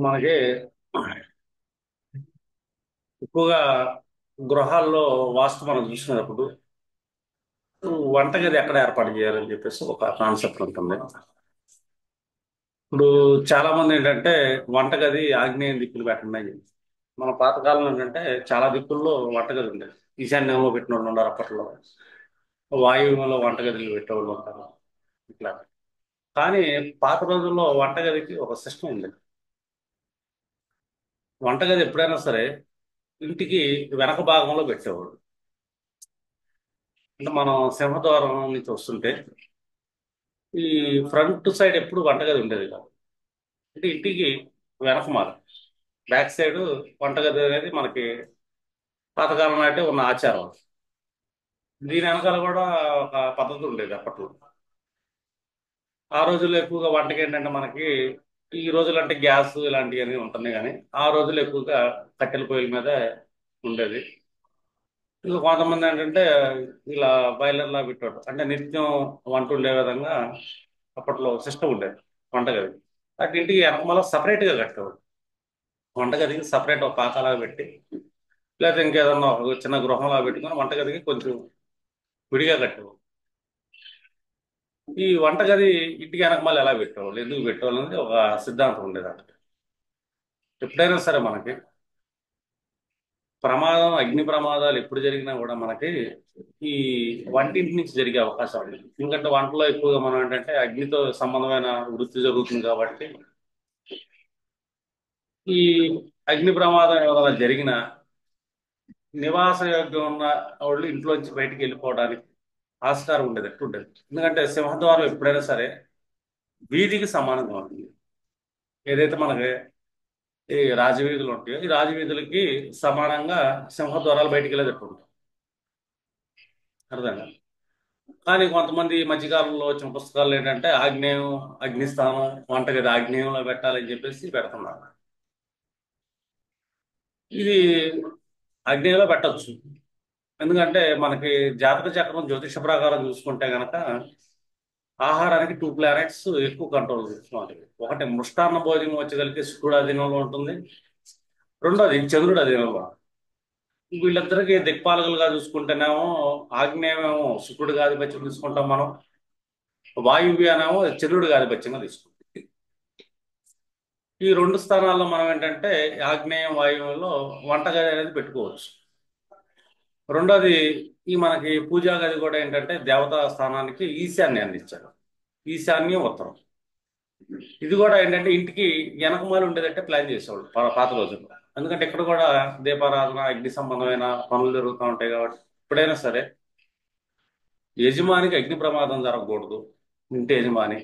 మనకి ఎక్కువగా గృహాల్లో వాస్తు మనం చూసినప్పుడు వంటగది ఎక్కడ ఏర్పాటు చేయాలని చెప్పేసి ఒక కాన్సెప్ట్ ఉంటుంది. ఇప్పుడు చాలా మంది ఏంటంటే వంటగది ఆగ్నేయం దిక్కులు పెట్టండి అని చెప్పి. మన పాతకాలంలో ఏంటంటే చాలా దిక్కుల్లో వంటగది ఉండేది. ఈశాన్యంలో పెట్టిన వాళ్ళు ఉన్నారు అప్పట్లో. వాయువ్యంలో వంటగదిలు పెట్టేవాళ్ళు ఉంటారు. ఇట్లా కానీ పాత రోజుల్లో వంటగదికి ఒక సిస్టమ్ ఉంది. వంటగది ఎప్పుడైనా సరే ఇంటికి వెనక భాగంలో పెట్టేవాడు. అంటే మనం సింహద్వారం నుంచి వస్తుంటే ఈ ఫ్రంట్ సైడ్ ఎప్పుడు వంటగది ఉండేది కాదు. అంటే ఇంటికి వెనకమాల బ్యాక్ సైడ్ వంటగది అనేది మనకి పాతకాలం నాటే ఉన్న ఆచారం. దీని వెనకాల కూడా ఒక పద్ధతి ఉండేది అప్పట్లో. ఆ రోజుల్లో ఎక్కువగా వంటకి ఏంటంటే మనకి ఈ రోజులు అంటే గ్యాస్ ఇలాంటివన్నీ ఉంటున్నాయి కానీ ఆ రోజుల్లో ఎక్కువగా కట్టెల పొయ్యిల మీద ఉండేది. ఇంకా కొంతమంది ఏంటంటే ఇలా బాయిలర్లా పెట్టాడు అంటే నిత్యం వంట ఉండే విధంగా అప్పట్లో సిస్టమ్ ఉండేది వంటగది. అటు ఇంటికి వెనకమాల సపరేట్గా కట్టేవాడు. వంటగదికి సపరేట్ ఒక పాకాలా పెట్టి లేకపోతే ఇంకేదన్నా ఒక చిన్న గృహంలా పెట్టుకొని వంటగదికి కొంచెం విడిగా కట్టేవాడు. ఈ వంటగది ఇంటికి వెనకమాల ఎలా పెట్టేవాళ్ళు ఎందుకు పెట్టేవాళ్ళు అనేది ఒక సిద్ధాంతం ఉండేది అక్కడ. ఎప్పుడైనా సరే మనకి ప్రమాదం అగ్ని ప్రమాదాలు ఎప్పుడు జరిగినా కూడా మనకి ఈ వంటింటి నుంచి జరిగే అవకాశం ఉంది. ఎందుకంటే వంటలో ఎక్కువగా మనం ఏంటంటే అగ్నితో సంబంధమైన వృత్తి జరుగుతుంది కాబట్టి ఈ అగ్ని ప్రమాదం ఏమైనా జరిగినా నివాస యోగ్యం ఉన్న వాళ్ళు ఇంట్లోంచి బయటికి వెళ్ళిపోవడానికి ఆస్కారం ఉండేది ఎట్టు ఉండేది. ఎందుకంటే సింహద్వారం ఎప్పుడైనా సరే వీధికి సమానంగా ఉంటుంది. ఏదైతే మనకి ఈ రాజవీధులు ఉంటాయో ఈ రాజవీధులకి సమానంగా సింహద్వారాలు బయటికి వెళ్ళేటట్టు ఉంటాయి. అర్థంగా. కానీ కొంతమంది ఈ మధ్యకాలంలో వచ్చిన పుస్తకాలు ఏంటంటే ఆగ్నేయం అగ్నిస్థానం వంటగది ఆగ్నేయంలో పెట్టాలని చెప్పేసి పెడుతున్నారు. ఇది ఆగ్నేయంలో పెట్టొచ్చు. ఎందుకంటే మనకి జాతక చక్రం జ్యోతిష ప్రకారం చూసుకుంటే గనక ఆహారానికి టూ ప్లానెట్స్ ఎక్కువ కంట్రోల్ చేస్తున్నాయి. ఒకటి మృష్టాన్న భోజనం వచ్చేసరికి శుక్రుడు అధీనంలో ఉంటుంది. రెండోది చంద్రుడు అధీనంలో. వీళ్ళిద్దరికి దిక్పాలకులుగా చూసుకుంటేనేమో ఆగ్నేయమేమో శుక్రుడిగా ఆధిపత్యం తీసుకుంటాం మనం. వాయువ్యానేమో చంద్రుడిగా ఆధిపత్యంగా తీసుకుంటాం. ఈ రెండు స్థానాల్లో మనం ఏంటంటే ఆగ్నేయం వాయువ్యంలో వంటగది అనేది పెట్టుకోవచ్చు. రెండోది ఈ మనకి పూజా గది కూడా ఏంటంటే దేవతా స్థానానికి ఈశాన్యాన్ని ఇచ్చారు. ఈశాన్యం ఉత్తరం. ఇది కూడా ఏంటంటే ఇంటికి వెనకమాల ఉండేదంటే ప్లాన్ చేసేవాళ్ళు పాత రోజుల్లో. ఎందుకంటే ఇక్కడ కూడా దీపారాధన అగ్ని సంబంధమైన పనులు జరుగుతూ ఉంటాయి కాబట్టి ఎప్పుడైనా సరే యజమానికి అగ్ని ప్రమాదం జరగకూడదు. ఇంటి యజమాని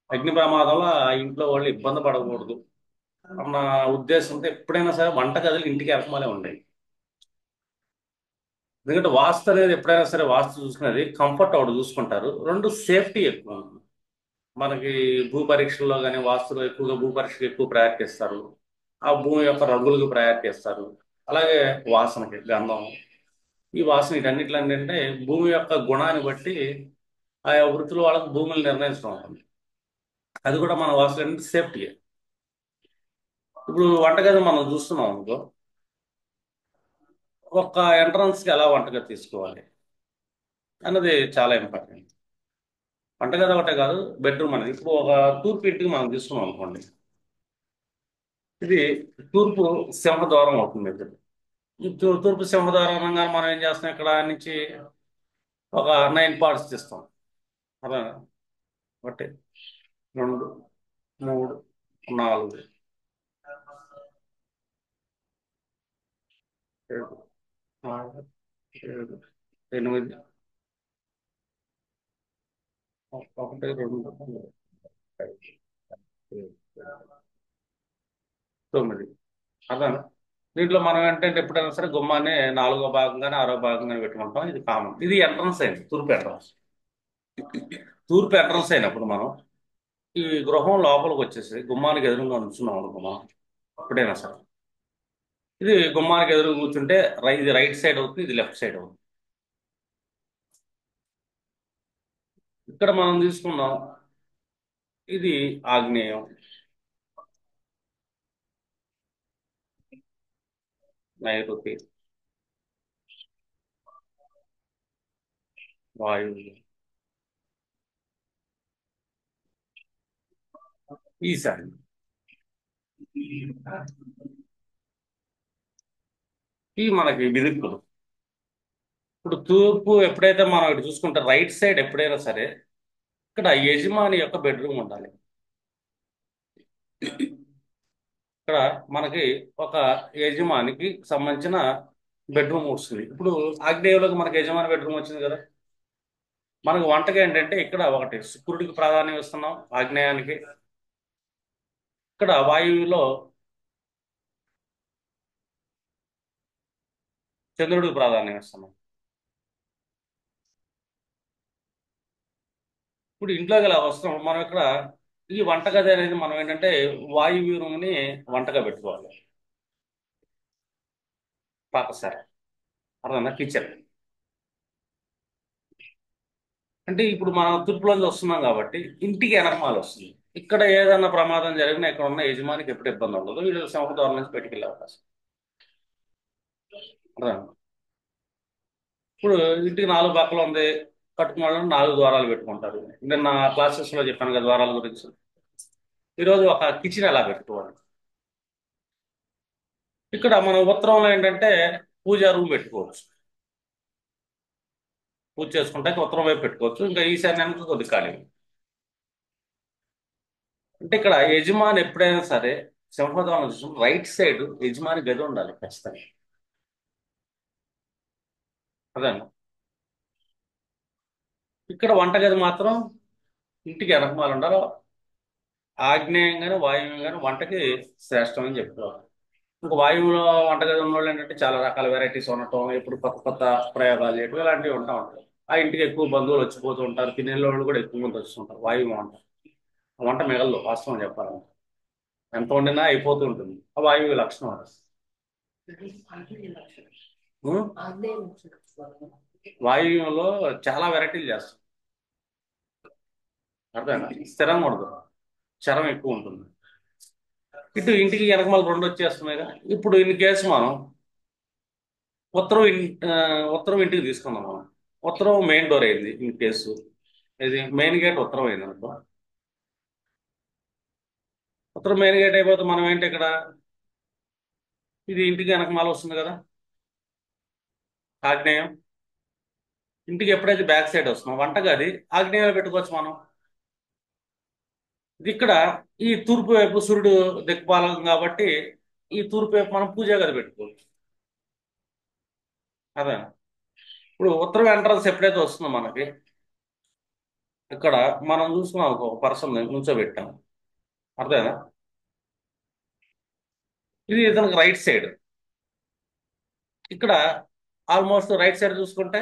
అగ్ని ప్రమాదంలో ఆ ఇంట్లో వాళ్ళు ఇబ్బంది పడకూడదు అన్న ఉద్దేశంతో ఎప్పుడైనా సరే వంటగదులు ఇంటికి వెనకమాలే ఉండేవి. ఎందుకంటే వాస్తు అనేది ఎప్పుడైనా సరే వాస్తు చూసుకునేది కంఫర్ట్ ఒకటి చూసుకుంటారు, రెండు సేఫ్టీ ఎక్కువ ఉంటుంది. మనకి భూ పరీక్షల్లో కానీ వాస్తులో ఎక్కువగా భూ పరీక్షకు ఎక్కువ ప్రయారిటీ ఇస్తారు. ఆ భూమి యొక్క రంగులకు ప్రయారిటీ ఇస్తారు. అలాగే వాసనకి గంధం ఈ వాసన వీటన్నిటిలో ఏంటంటే భూమి యొక్క గుణాన్ని బట్టి ఆయా వృత్తుల వాళ్ళకి భూములు నిర్ణయించడం ఉంటుంది. అది కూడా మన వాస్తు ఏంటంటే సేఫ్టీ. ఇప్పుడు వంటగది మనం చూస్తున్నాం అనుకో, ఒక ఎంట్రన్స్కి ఎలా వంటగది తీసుకోవాలి అన్నది చాలా ఇంపార్టెంట్. వంటగది ఒకటే కాదు, బెడ్రూమ్ అనేది ఇప్పుడు ఒక తూర్పు ఇంటికి మనం తీసుకున్నాం అనుకోండి. ఇది తూర్పు సింహద్వారం అవుతుంది ఇది. ఈ తూర్పు సింహద్వారం అనగానే మనం ఏం చేస్తాం ఇక్కడ నుంచి ఒక 9 పార్ట్స్ తీస్తాం. అలా ఒకటి, రెండు, మూడు, నాలుగు, ఏడు, ఆరు, ఏడు, ఎనిమిది, ఒకటి, రెండు, మూడు, ఐదు, ఏడు, 9. అదే దీంట్లో మనం ఏంటంటే ఎప్పుడైనా సరే గుమ్మాన్ని నాలుగో భాగంగానే ఆరో భాగంగానే పెట్టుకుంటాం. ఇది కామన్. ఇది ఎంట్రన్స్ అయింది, తూర్పు ఎంట్రన్స్. తూర్పు ఎంట్రన్స్ అయినప్పుడు మనం ఈ గృహం లోపలికి వచ్చేసి గుమ్మానికి ఎదురుగా నుంచున్నాం అనుకున్నాం. ఎప్పుడైనా సరే ఇది గుమ్మానికి ఎదురు కూర్చుంటే ఇది రైట్ సైడ్ అవుతుంది, ఇది లెఫ్ట్ సైడ్ అవుతుంది. ఇక్కడ మనం తీసుకున్నాం ఇది ఆగ్నేయం. నైరుతి, వాయువ్య, ఈశాన్యం. ఇవి మనకి విదిక్కులు. ఇప్పుడు తూర్పు ఎప్పుడైతే మనం ఇటు చూసుకుంటే రైట్ సైడ్ ఎప్పుడైనా సరే ఇక్కడ యజమాని యొక్క బెడ్రూమ్ ఉండాలి. ఇక్కడ మనకి ఒక యజమానికి సంబంధించిన బెడ్రూమ్ వస్తుంది. ఇప్పుడు ఆగ్నేయంలోకి మనకి యజమాని బెడ్రూమ్ వచ్చింది కదా. మనకు వంటకి ఏంటంటే ఇక్కడ ఒకటి శుక్రుడికి ప్రాధాన్యం ఇస్తున్నాం ఆగ్నేయానికి. ఇక్కడ వాయువులో చంద్రుడికి ప్రాధాన్యం ఇస్తున్నాం. ఇప్పుడు ఇంట్లోకి ఇలా వస్తాం మనం ఇక్కడ. ఈ వంటగది అనేది మనం ఏంటంటే వాయువ్య రూమ్ని వంటగా పెట్టుకోవాలి. పాకశాల, అర్థమన్నా, కిచెన్. అంటే ఇప్పుడు మనం తూర్పులోంచి వస్తున్నాం కాబట్టి ఇంటికి వెనకమాల వస్తుంది. ఇక్కడ ఏదైనా ప్రమాదం జరిగినా ఇక్కడ ఉన్న యజమానికి ఎప్పుడు ఇబ్బంది ఉండదు. వీళ్ళు సింహద్వారం నుంచి బయటికి వెళ్ళే అవకాశం. అర్థం. ఇప్పుడు ఇంటికి నాలుగు పక్కల ఉంది, కట్టుకున్న నాలుగు ద్వారాలు పెట్టుకుంటారు. నిన్న క్లాసెస్లో చెప్పాను కదా ద్వారాల గురించి. ఈరోజు ఒక కిచెన్ ఎలా పెట్టుకోవాలి. ఇక్కడ మనం ఉత్తరంలో ఏంటంటే పూజా రూమ్ పెట్టుకోవచ్చు. పూజ చేసుకుంటే ఉత్తరం వైపు పెట్టుకోవచ్చు. ఇంకా ఈశాన్యానికి కొద్ది ఖాళీ. అంటే ఇక్కడ యజమాని ఎప్పుడైనా సరే సింహద్వారం చూసిన రైట్ సైడ్ యజమాని గది ఉండాలి ఖచ్చితంగా. అదే. ఇక్కడ వంటగది మాత్రం ఇంటికి వెనకమాల ఉండాలి. ఆగ్నేయంగానే వాయువ్యంగానే వంటకి శ్రేష్టం అని చెప్పుకోవాలి. ఇంకా వాయువులో వంటగది ఉన్న వాళ్ళు ఏంటంటే చాలా రకాల వెరైటీస్ ఉండటం, ఎప్పుడు కొత్త కొత్త ప్రయోగాలు చేయటం ఇలాంటివి ఉంటా ఉంటాయి. ఆ ఇంటికి ఎక్కువ బంధువులు వచ్చిపోతూ ఉంటారు. తినే వాళ్ళు కూడా ఎక్కువ మంది వస్తుంటారు. వాయువు వంట, ఆ వంట మిగలదు వాస్తవం చెప్పాలంటే. ఎంత వండినా అయిపోతూ ఉంటుంది. ఆ వాయువు లక్షణం అది. ఉం? వాయువ్యంలో చాలా వెరైటీలు చేస్తాం. అర్థమైనా, స్థిరంగా ఉండదు, చరం ఎక్కువ ఉంటుంది. ఇటు ఇంటికి వెనకమాల రెండు వచ్చేస్తున్నాయిగా. ఇప్పుడు ఇన్ కేసు మనం ఉత్తరం ఉత్తరం ఇంటికి తీసుకుందాం మనం. ఉత్తరం మెయిన్ డోర్ అయింది ఇన్ కేసు. ఇది మెయిన్ గేట్ ఉత్తరం అయింది అనుకో. ఉత్తరం మెయిన్ గేట్ అయిపోతే మనం ఏంటి ఇక్కడ, ఇది ఇంటికి వెనకమాల వస్తుంది కదా, ఆగ్నేయం. ఇంటికి ఎప్పుడైతే బ్యాక్ సైడ్ వస్తున్నాం వంటగది ఆగ్నేయంలో పెట్టుకోవచ్చు మనం. ఇది ఇక్కడ ఈ తూర్పు వైపు సూర్యుడు దిక్పాలకం కాబట్టి ఈ తూర్పు వైపు మనం పూజా గది పెట్టుకోవచ్చు. అదే. ఇప్పుడు ఉత్తరం ఎంట్రన్స్ ఎప్పుడైతే వస్తుందో మనకి ఇక్కడ మనం చూసుకున్నాం ఒక పర్సన్ నుంచోబెట్టాం. అర్థమేనా. ఇది ఇతనికి రైట్ సైడ్. ఇక్కడ ఆల్మోస్ట్ రైట్ సైడ్ చూసుకుంటే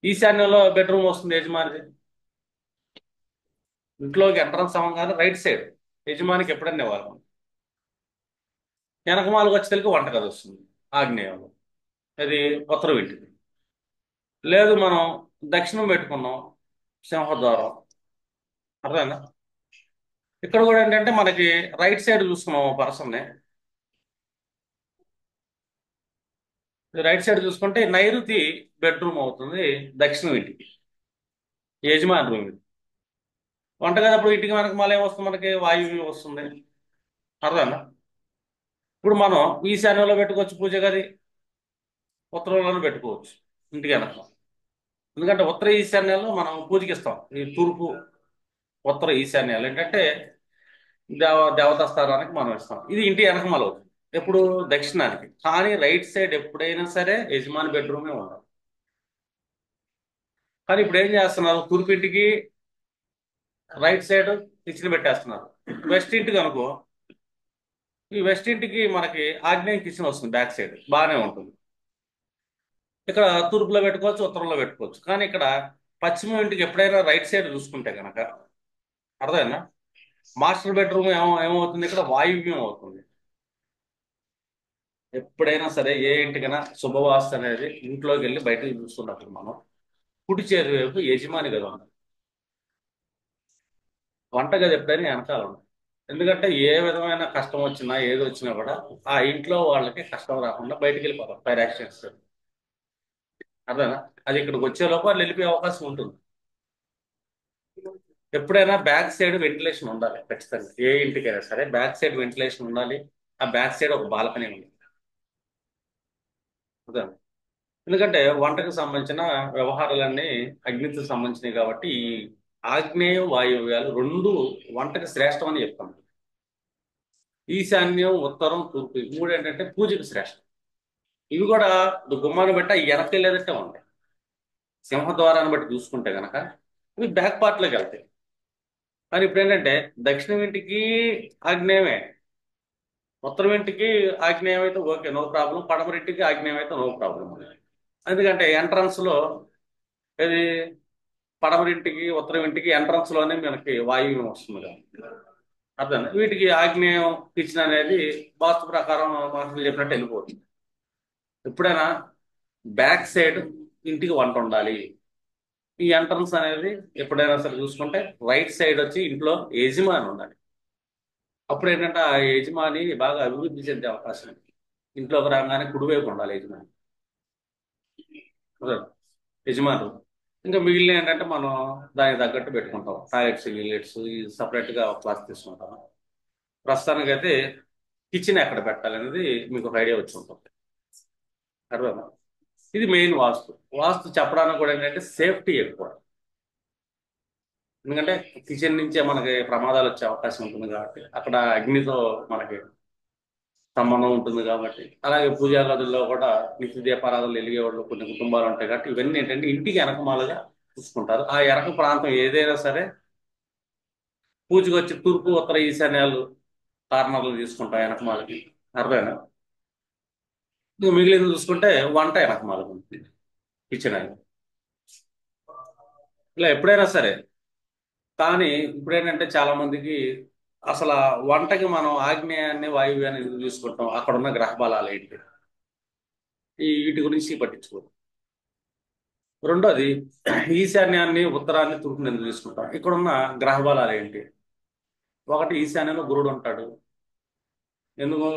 ఈశాన్యంలో బెడ్రూమ్ వస్తుంది యజమానిది. ఇంట్లోకి ఎంట్రన్స్ అవ్వగానే రైట్ సైడ్ యజమానికి ఎప్పుడన్నా ఇవ్వాలి మనం. వెనకమాలకు వచ్చేసరికి వంటగది వస్తుంది ఆగ్నేయంలో. అది ఉత్తరం ఇంటికి. లేదు మనం దక్షిణం పెట్టుకున్నాం, సింహద్వారం. అర్థమైందా. ఇక్కడ కూడా ఏంటంటే మనకి రైట్ సైడ్ చూసుకున్నాం పర్సన్ని. రైట్ సైడ్ చూసుకుంటే నైరుతి బెడ్రూమ్ అవుతుంది దక్షిణం ఇంటికి, యజమాని రూమ్ ఇది. వంటగది అప్పుడు ఇంటికి మనకి మళ్ళీ ఏమొస్తుంది, మనకి వాయువ్యం వస్తుంది. అర్థమేనా. ఇప్పుడు మనం ఈశాన్యంలో పెట్టుకోవచ్చు పూజ గది, ఉత్తరంలోనే పెట్టుకోవచ్చు ఇంటికి వెనక. ఎందుకంటే ఉత్తర ఈశాన్యాల్లో మనం పూజకి ఇస్తాం. ఈ తూర్పు ఉత్తర ఈశాన్యాలు ఏంటంటే దేవతా స్థానానికి మనం ఇస్తాం. ఇది ఇంటి వెనకమాల అవుతుంది ఎప్పుడు దక్షిణానికి. కానీ రైట్ సైడ్ ఎప్పుడైనా సరే యజమాని బెడ్రూమే ఉండాలి. కానీ ఇప్పుడు ఏం చేస్తున్నారు, తూర్పు ఇంటికి రైట్ సైడ్ కిచెన్ పెట్టేస్తున్నారు. వెస్ట్ ఇంటికి అనుకో, ఈ వెస్ట్ ఇంటికి మనకి ఆగ్నేయం కిచెన్ వస్తుంది బ్యాక్ సైడ్, బాగానే ఉంటుంది. ఇక్కడ తూర్పులో పెట్టుకోవచ్చు, ఉత్తరంలో పెట్టుకోవచ్చు. కానీ ఇక్కడ పశ్చిమ ఇంటికి ఎప్పుడైనా రైట్ సైడ్ చూసుకుంటే కనుక, అర్థమైనా, మాస్టర్ బెడ్రూమ్ ఏమవుతుంది, ఇక్కడ వాయువ్యం అవుతుంది. ఎప్పుడైనా సరే ఏ ఇంటికైనా శుభవాస్తు అనేది ఇంట్లోకి వెళ్ళి బయటకు చూస్తున్నప్పుడు మనం కుడి చేతి వైపు యజమాని గది ఉంది. వంటగది ఎప్పుడైనా వెనకాల ఉంది. ఎందుకంటే ఏ విధమైన కష్టం వచ్చినా ఏది వచ్చినా కూడా ఆ ఇంట్లో వాళ్ళకి కష్టం రాకుండా బయటికి వెళ్ళిపోతాం ఫైర్ యాక్సిడెంట్స్. అర్థనా? అది ఇక్కడికి వచ్చే లోపు వాళ్ళు వెళ్ళిపోయే అవకాశం ఉంటుంది. ఎప్పుడైనా బ్యాక్ సైడ్ వెంటిలేషన్ ఉండాలి ఖచ్చితంగా, ఏ ఇంటికైనా సరే బ్యాక్ సైడ్ వెంటిలేషన్ ఉండాలి. ఆ బ్యాక్ సైడ్ ఒక బాల్కనీ ఉంది. అర్థం? ఎందుకంటే వంటకు సంబంధించిన వ్యవహారాలన్నీ అగ్నికి సంబంధించినవి కాబట్టి ఈ ఆగ్నేయం వాయువ్యాలు రెండు వంటకి శ్రేష్టం అని చెప్తాం. ఈశాన్యం ఉత్తరం తూర్పు ఈ మూడు ఏంటంటే పూజకి శ్రేష్టం. ఇవి కూడా గుమ్మాన్ని బట్టి అవి వెనక్కి లేదంటే ఉంటాయి. సింహద్వారాన్ని బట్టి చూసుకుంటే గనక ఇవి బ్యాక్ పార్ట్లోకి వెళ్తాయి. కానీ ఇప్పుడు ఏంటంటే దక్షిణం ఇంటికి ఆగ్నేయమే, ఉత్తరం ఇంటికి ఆగ్నేయం అయితే ఓకే నో ప్రాబ్లం, పడమరింటికి ఆగ్నేయం అయితే నో ప్రాబ్లం. ఎందుకంటే ఎంట్రన్స్ లో ఇది పడమరింటికి ఉత్తరం ఇంటికి ఎంట్రన్స్ లోనే మనకి వాయువ్యం వస్తుంది కదా. అర్థం? వీటికి ఆగ్నేయం కిచెన్ అనేది వాస్తు ప్రకారం మనుషులు చెప్పినట్టు వెళ్ళిపోతుంది. ఎప్పుడైనా బ్యాక్ సైడ్ ఇంటికి వంట ఉండాలి. ఈ ఎంట్రన్స్ అనేది ఎప్పుడైనా సరే చూసుకుంటే రైట్ సైడ్ వచ్చి ఇంట్లో యజమాని ఉండాలి. అప్పుడు ఏంటంటే ఆ యజమాని బాగా అభివృద్ధి చెందే అవకాశం ఉంది. ఇంట్లోకి రాగానే కుడివైపు ఉండాలి యజమాని. అదే యజమానులు. ఇంకా మిగిలిన ఏంటంటే మనం దానికి తగ్గట్టు పెట్టుకుంటాం టాయిలెట్స్ గిల్లెట్స్ సపరేట్గా ఒక క్లాస్ తీసుకుంటాం. ప్రస్తుతానికి అయితే కిచెన్ ఎక్కడ పెట్టాలి అనేది మీకు ఒక ఐడియా వచ్చి ఉంటుంది. అర్థమా? ఇది మెయిన్ వాస్తు. వాస్తు చెప్పడానికి కూడా ఏంటంటే సేఫ్టీ ఎక్కువ. ఎందుకంటే కిచెన్ నుంచే మనకి ప్రమాదాలు వచ్చే అవకాశం ఉంటుంది కాబట్టి అక్కడ అగ్నితో మనకి సంబంధం ఉంటుంది కాబట్టి. అలాగే పూజా గదుల్లో కూడా నిత్య దీపారాధనలు వెలిగే వాళ్ళు కొన్ని కుటుంబాలు ఉంటాయి కాబట్టి ఇవన్నీ ఏంటంటే ఇంటికి వెనకమాలుగా చూసుకుంటారు. ఆ ఎనక ప్రాంతం ఏదైనా సరే పూజకి వచ్చి తూర్పు ఉత్తర ఈశాన్యాలు కార్నర్లు తీసుకుంటాం వెనకమాలకి. అర్థమైనా? ఇంకా మిగిలింది చూసుకుంటే వంట వెనకమాలకు ఉంటుంది, కిచెన్ అని. ఇలా ఎప్పుడైనా సరే. కానీ ఇప్పుడు ఏంటంటే చాలా మందికి అసలు ఆ వంటకి మనం ఆగ్నేయాన్ని వాయువ్యాన్ని ఎందుకు తీసుకుంటాం, అక్కడ ఉన్న గ్రహ బలాలు ఏంటి, ఈ వీటి గురించి పట్టించుకోరు. రెండోది ఈశాన్యాన్ని ఉత్తరాన్ని తూర్పుని ఎందుకు తీసుకుంటాం, ఇక్కడున్న గ్రహ బలాలు ఏంటి. ఒకటి ఈశాన్యంలో గురుడు ఉంటాడు. ఎందుకు?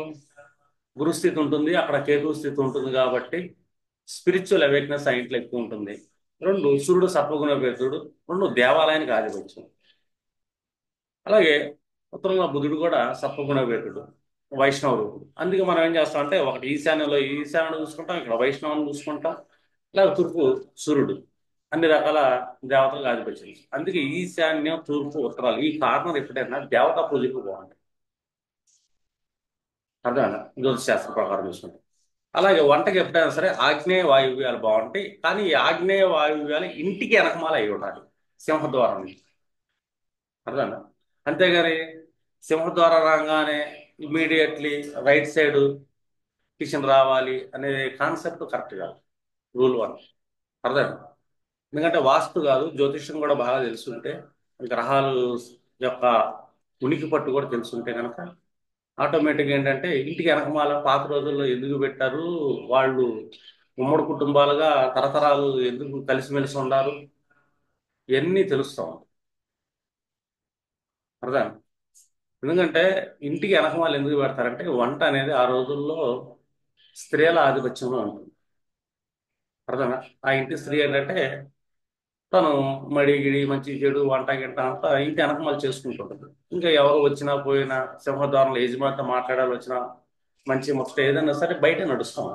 గురుస్థితి ఉంటుంది అక్కడ, కేతు స్థితి ఉంటుంది కాబట్టి స్పిరిచువల్ అవేక్నెస్ ఆ ఇంట్లో ఎక్కువ ఉంటుంది. రెండు సూర్యుడు సత్వగుణ పేతుడు, రెండు దేవాలయానికి ఆధిపత్యం. అలాగే ఉత్తరంలో బుధుడు కూడా సత్వగుణ పేతుడు, వైష్ణవ రూపుడు. అందుకే మనం ఏం చేస్తాం అంటే ఒకటి ఈశాన్యంలో ఈశాన్యం చూసుకుంటాం, ఇక్కడ వైష్ణవం చూసుకుంటాం, లేదా తూర్పు సూర్యుడు, అన్ని రకాల దేవతలకు ఆధిపత్యం. అందుకే ఈశాన్యం తూర్పు ఉత్తరాలు ఈ కార్నర్ ఎప్పుడైనా దేవతా పూజకు బాగుంటాయి. అర్థమైనా? జ్యోతిష్ శాస్త్ర ప్రకారం చూసుకుంటాం. అలాగే వంటకి ఎప్పుడైనా సరే ఆగ్నేయ వాయువ్యాలు బాగుంటాయి. కానీ ఈ ఆగ్నేయ వాయువ్యాలు ఇంటికి వెనకమాల అయి ఉండాలి సింహద్వారం నుంచి. అర్థమైనా? అంతేగాని సింహద్వారం రాగానే ఇమీడియట్లీ రైట్ సైడ్ కిచెన్ రావాలి అనే కాన్సెప్ట్ కరెక్ట్ కాదు. Rule one. అర్థమైనా? ఎందుకంటే వాస్తు కాదు జ్యోతిష్యం కూడా బాగా తెలుసుంటే, గ్రహాలు యొక్క ఉనికి పట్టు కూడా తెలుసుంటే కనుక ఆటోమేటిక్గా ఏంటంటే ఇంటికి వెనకమాల పాత రోజుల్లో ఎందుకు పెట్టారు, వాళ్ళు ఉమ్మడి కుటుంబాలుగా తరతరాలు ఎందుకు కలిసిమెలిసి ఉండారు, ఇవన్నీ తెలుస్తాం. అర్థం? ఎందుకంటే ఇంటికి వెనకమాల ఎందుకు పెడతారంటే వంట అనేది ఆ రోజుల్లో స్త్రీల ఆధిపత్యంలో ఉంటుంది. అర్థమా? ఆ ఇంటి స్త్రీ ఏంటంటే తను మడి గిడి మంచి చెడు వంట గింట అంతా ఇంటి వెనకమాల చేసుకుంటుంటుంది. ఇంకా ఎవరు వచ్చినా పోయినా సింహద్వారంలో యజమానితో మాట్లాడాలి వచ్చినా మంచి ముచ్చట ఏదైనా సరే బయట నడుస్తాం.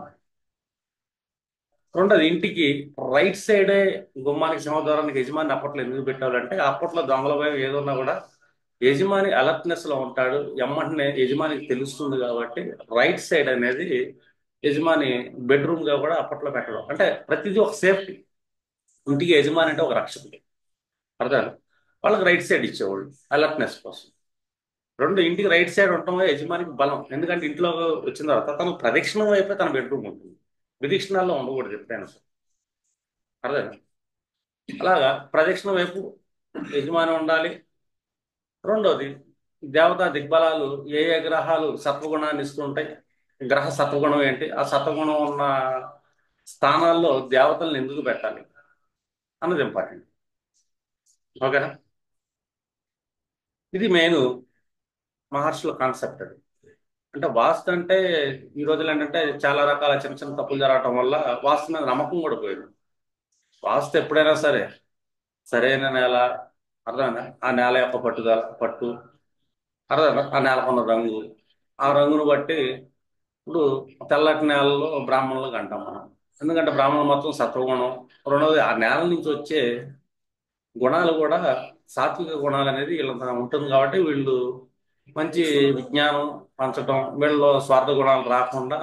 రెండోది ఇంటికి రైట్ సైడే గుమ్మానికి సింహద్వారానికి యజమాని అప్పట్లో ఎందుకు పెట్టాలంటే అప్పట్లో దొంగల భయం ఏదున్నా కూడా యజమాని అలర్ట్నెస్ లో ఉంటాడు, ఎమ్మటనే యజమానికి తెలుస్తుంది కాబట్టి రైట్ సైడ్ అనేది యజమాని బెడ్రూమ్ గా కూడా అప్పట్లో పెట్టడం అంటే ప్రతిదీ ఒక సేఫ్టీ. ఇంటికి యజమాని అంటే ఒక రక్షకుడు. అర్థం? వాళ్ళకి రైట్ సైడ్ ఇచ్చేవాళ్ళు అలర్ట్నెస్ కోసం. రెండు ఇంటికి రైట్ సైడ్ ఉండటం వల్ల యజమానికి బలం. ఎందుకంటే ఇంట్లో వచ్చిన తర్వాత తను ప్రదక్షిణం వైపే తన బెడ్రూమ్ ఉంటుంది, విదీక్షణాల్లో ఉండకూడదు ఎప్పుడైనా సరే. అర్థం? అలాగా ప్రదక్షిణ వైపు యజమాని ఉండాలి. రెండోది దేవతా దిగ్బలాలు ఏ ఏ గ్రహాలు సత్వగుణాన్ని ఇస్తూ ఉంటాయి, గ్రహ సత్వగుణం ఏంటి, ఆ సత్వగుణం ఉన్న స్థానాల్లో దేవతల్ని ఎందుకు పెట్టాలి అన్నది ఇంపార్టెంట్. ఓకేనా? ఇది మెయిన్ మహర్షుల కాన్సెప్ట్ అది. అంటే వాస్తు అంటే ఈ రోజులు ఏంటంటే చాలా రకాల చిన్న చిన్న తప్పులు జరగటం వల్ల వాస్తు మీద నమ్మకం కూడా పోయింది. వాస్తు ఎప్పుడైనా సరే సరైన నేల, అర్థమైందా, ఆ నేల యొక్క పట్టుదల పట్టు, అర్థమైందా, ఆ నేలకున్న రంగు, ఆ రంగును బట్టి ఇప్పుడు తెల్లటి నేలలో బ్రాహ్మణులకు అంటాం మనం. ఎందుకంటే బ్రాహ్మణులు మొత్తం సత్వగుణం. రెండవది ఆ నేల నుంచి వచ్చే గుణాలు కూడా సాత్విక గుణాలు అనేది వీళ్ళ ఉంటుంది కాబట్టి వీళ్ళు మంచి విజ్ఞానం పంచడం, వీళ్ళలో స్వార్థ గుణాలు రాకుండా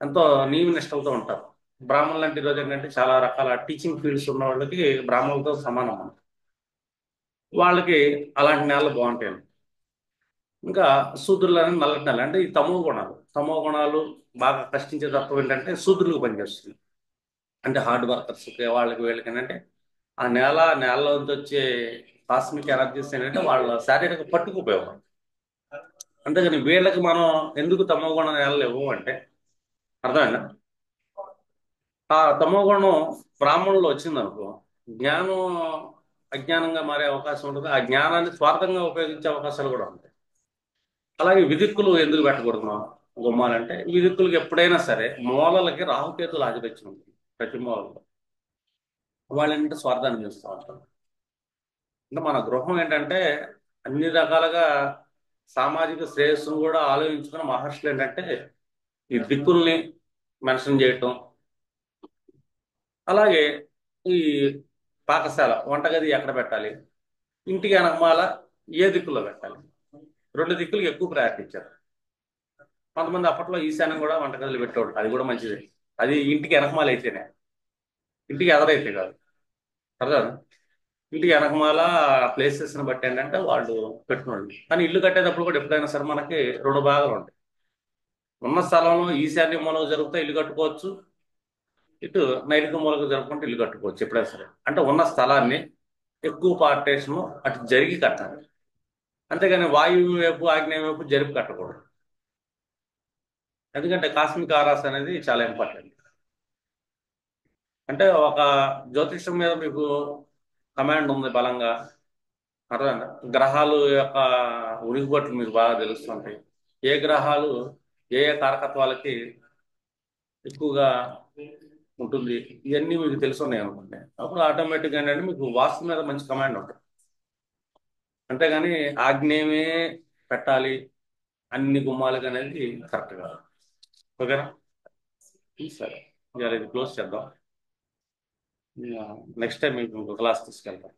ఎంతో నియమ నిష్టలతో ఉంటారు. బ్రాహ్మణులు అంటే ఈరోజు ఏంటంటే చాలా రకాల టీచింగ్ ఫీల్డ్స్ ఉన్న వాళ్ళకి బ్రాహ్మణులతో సమానం మనం. వాళ్ళకి అలాంటి నేలలు బాగుంటాయి. ఇంకా శూద్రులు అనేది నల్లటి నేల అంటే ఈ తమో గుణాలు. తమో గుణాలు బాగా కష్టించే తత్వం ఏంటంటే శూద్రులకు పనిచేస్తుంది. అంటే హార్డ్ వర్కర్స్ వాళ్ళకి వీళ్ళకి ఏంటంటే ఆ నేలలో నుంచి వచ్చే కాస్మిక్ ఎనర్జీస్ ఏంటంటే వాళ్ళ శారీరక పట్టుకు ఉపయోగం. అంతేగాని వీళ్ళకి మనం ఎందుకు తమో గుణ నేలలు ఇవ్వము అంటే, అర్థమైందా, ఆ తమో గుణం బ్రాహ్మణుల్లో వచ్చిందనుకో జ్ఞానం అజ్ఞానంగా మారే అవకాశం ఉంటుంది. ఆ జ్ఞానాన్ని స్వార్థంగా ఉపయోగించే అవకాశాలు కూడా ఉంటాయి. అలాగే విదిక్కులు ఎందుకు పెట్టకూడదు మనం గుమ్మాలంటే, విదిక్కులకి ఎప్పుడైనా సరే మూలలకి రాహుకేతులు ఆధిపత్యం ఉంటుంది ప్రతి మూలలో. వాళ్ళు ఏంటంటే స్వార్థాన్ని చూస్తూ ఉంటారు. అంటే మన గృహం ఏంటంటే అన్ని రకాలుగా సామాజిక శ్రేయస్సును కూడా ఆలోచించుకున్న మహర్షులు ఏంటంటే ఈ దిక్కుల్ని మెన్షన్ చేయటం, అలాగే ఈ పాకశాల వంటగది ఎక్కడ పెట్టాలి, ఇంటికి వెనకమాల ఏ దిక్కులో పెట్టాలి, రెండు దిక్కులకి ఎక్కువ ప్రయారిటీ ఇచ్చారు. కొంతమంది అప్పట్లో ఈశాన్యం కూడా వంటగదులు పెట్టేవాడు, అది కూడా మంచిదే. అది ఇంటికి వెనకమాల అయితేనే, ఇంటికి ఎదరైతే కాదు. కదా, ఇంటికి వెనకమాల ప్లేసెస్ని బట్టి ఏంటంటే వాళ్ళు పెట్టుకున్నాడు. కానీ ఇల్లు కట్టేటప్పుడు కూడా ఎప్పుడైనా సరే మనకి రెండు భాగాలు ఉంటాయి. ఉన్న స్థలంలో ఈశాన్య మూలకు జరిగితే ఇల్లు కట్టుకోవచ్చు, ఇటు నైరుతి మూలకు జరుపుకుంటే ఇల్లు కట్టుకోవచ్చు ఎప్పుడైనా సరే. అంటే ఉన్న స్థలాన్ని ఎక్కువ పార్టేషన్ అటు జరిగి కట్టాలి. అంతేగాని వాయువు వైపు ఆగ్నేయ వైపు జరిపి కట్టకూడదు. ఎందుకంటే కాస్మిక్ ఆరాస్ అనేది చాలా ఇంపార్టెంట్. అంటే ఒక జ్యోతిష్యం మీద మీకు కమాండ్ ఉంది బలంగా, అర్థమైందా, గ్రహాలు యొక్క ఉనికిపట్లు మీకు బాగా తెలుస్తుంటాయి. ఏ గ్రహాలు ఏ ఏ కారకత్వాలకి ఎక్కువగా ఉంటుంది, ఇవన్నీ మీకు తెలుసున్నాయి అనుకుంటే అప్పుడు ఆటోమేటిక్గా ఏంటంటే మీకు వాస్తు మీద మంచి కమాండ్ ఉంటుంది. అంతేగాని ఆగ్నేయమే పెట్టాలి అన్ని గుమ్మాలకు అనేది కరెక్ట్ కాదు. ఓకేనా, సరే, ఇవాళ ఇది క్లోజ్ చేద్దాం. నెక్స్ట్ టైం మీకు క్లాస్ తీసుకెళ్తాం.